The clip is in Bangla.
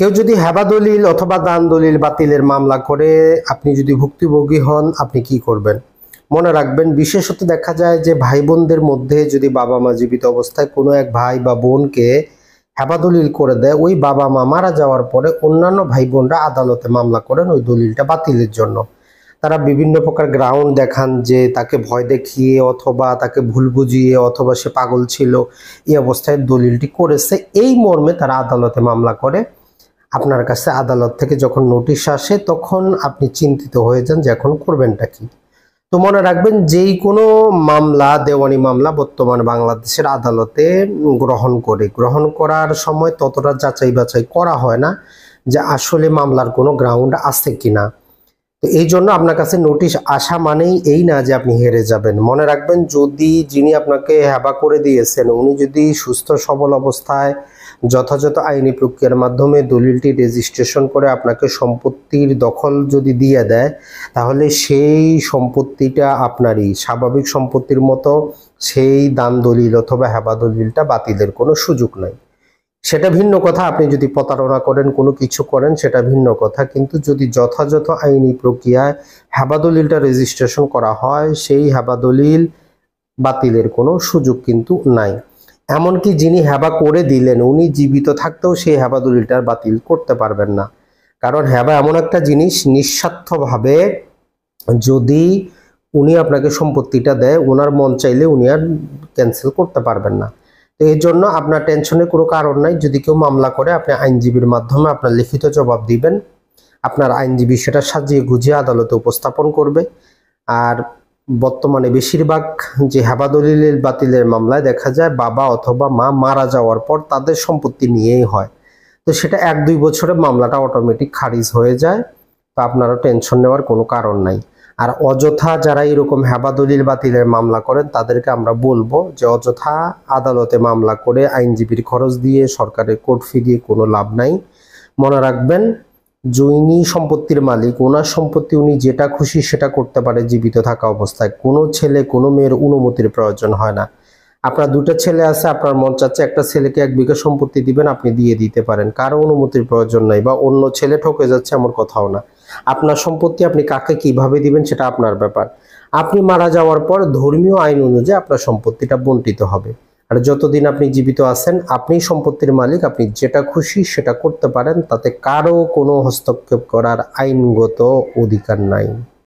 কেউ যদি হেবা দলিল অথবা দান দলিল বাতিলের মামলা করে আপনি যদি ভুক্তভোগী হন, আপনি কি করবেন? মনে রাখবেন, বিশেষত দেখা যায় যে ভাই বোনদের মধ্যে যদি বাবা মা জীবিত অবস্থায় কোনো এক ভাই বা বোনকে হেবা দলিল করে দেয়, ওই বাবা মা মারা যাওয়ার পরে অন্যান্য ভাই বোনরা আদালতে মামলা করেন ওই দলিলটা বাতিলের জন্য। তারা বিভিন্ন প্রকার গ্রাউন্ড দেখান যে তাকে ভয় দেখিয়ে অথবা তাকে ভুল বুঝিয়ে অথবা সে পাগল ছিল, এই অবস্থায় দলিলটি করেছে, এই মর্মে তারা আদালতে মামলা করে। আপনার কাছে আদালত থেকে যখন নোটিশ আসে তখন আপনি চিন্তিত হয়ে যান যে এখন করবেনটা কি। তো মনে রাখবেন, যেই কোনো মামলা, দেওয়ানি মামলা বর্তমানে বাংলাদেশের আদালতে গ্রহণ করার সময় ততটা যাচাই বাছাই করা হয় না যে আসলে মামলার কোনো গ্রাউন্ড আছে কিনা। তো এই জন্য আপনার কাছে নোটিশ আসা মানেই এই না যে আপনি হেরে যাবেন। মনে রাখবেন, যদি যিনি আপনাকে হেবা করে দিয়েছেন উনি যদি সুস্থ সবল অবস্থায় যথাযথ আইনি প্রক্রিয়ার মাধ্যমে দলিলটি রেজিস্ট্রেশন করে আপনাকে সম্পত্তির দখল যদি দিয়ে দেয়, তাহলে সেই সম্পত্তিটা আপনারই, স্বাভাবিক সম্পত্তির মতো সেই দান দলিল অথবা হেবা দলিলটা বাতিলের কোনো সুযোগ নাই। সেটা ভিন্ন কথা, আপনি যদি প্রতারণা করেন, কোনো কিছু করেন, সেটা ভিন্ন কথা। কিন্তু যদি যথাযথ আইনি প্রক্রিয়ায় হেবা দলিলটা রেজিস্ট্রেশন করা হয়, সেই হেবা দলিল বাতিলের কোনো সুযোগ কিন্তু নাই। এমনকি যিনি হেবা করে দিলেন উনি জীবিত থাকতেও সেই হেবা দলিলটা বাতিল করতে পারবেন না। কারণ হেবা এমন একটা জিনিস, নিঃস্বার্থভাবে যদি উনি আপনাকে সম্পত্তিটা দেয়, ওনার মন চাইলে উনি আর ক্যান্সেল করতে পারবেন না। তো এই জন্য আপনার টেনশনের কোনো কারণ নাই। যদি কেউ মামলা করে, আপনি আইনজীবীর মাধ্যমে আপনার লিখিত জবাব দিবেন। আপনার আইনজীবী সেটা সাজিয়ে গুছিয়ে আদালতে উপস্থাপন করবে। আর বর্তমানে বেশিরভাগ যে হেবা দলিলের বাতিলের মামলায় দেখা যায় বাবা অথবা মা মারা যাওয়ার পর তাদের সম্পত্তি নিয়েই হয়। তো সেটা 1-2 বছরে মামলাটা অটোমেটিক খারিজ হয়ে যায়। তো আপনারও টেনশন নেওয়ার কোনো কারণ নাই। আর অযথা যারা এরকম হেবা দলিল বাতিলের মামলা করেন তাদেরকে আমরা বলবো যে অযথা আদালতে মামলা করে আইনজীবীর খরচ দিয়ে, সরকারের কোর্ট ফি দিয়ে কোনো লাভ নাই। মনে রাখবেন, যিনি সম্পত্তির মালিক, ওনার সম্পত্তি উনি যেটা খুশি সেটা করতে পারে জীবিত থাকা অবস্থায়। কোনো ছেলে কোনো মেয়ের অনুমতির প্রয়োজন হয় না। আপনার 2টা ছেলে আছে, আপনার মন চাচ্ছে একটা ছেলেকে 1 বিঘা সম্পত্তি দিবেন, আপনি দিয়ে দিতে পারেন, কারো অনুমতির প্রয়োজন নাই। বা অন্য ছেলে ঠকে যাচ্ছে এমন কথাও না। আপনার সম্পত্তি আপনি কাকে কিভাবে দিবেন সেটা আপনার ব্যাপার। আপনি মারা যাওয়ার পর ধর্মীয় আইন অনুযায়ী আপনার সম্পত্তিটা বন্টিত হবে। আর যতদিন আপনি জীবিত আছেন আপনি সম্পত্তির মালিক, আপনি যেটা খুশি সেটা করতে পারেন, তাতে কারো কোনো হস্তক্ষেপ করার আইনগত অধিকার নাই।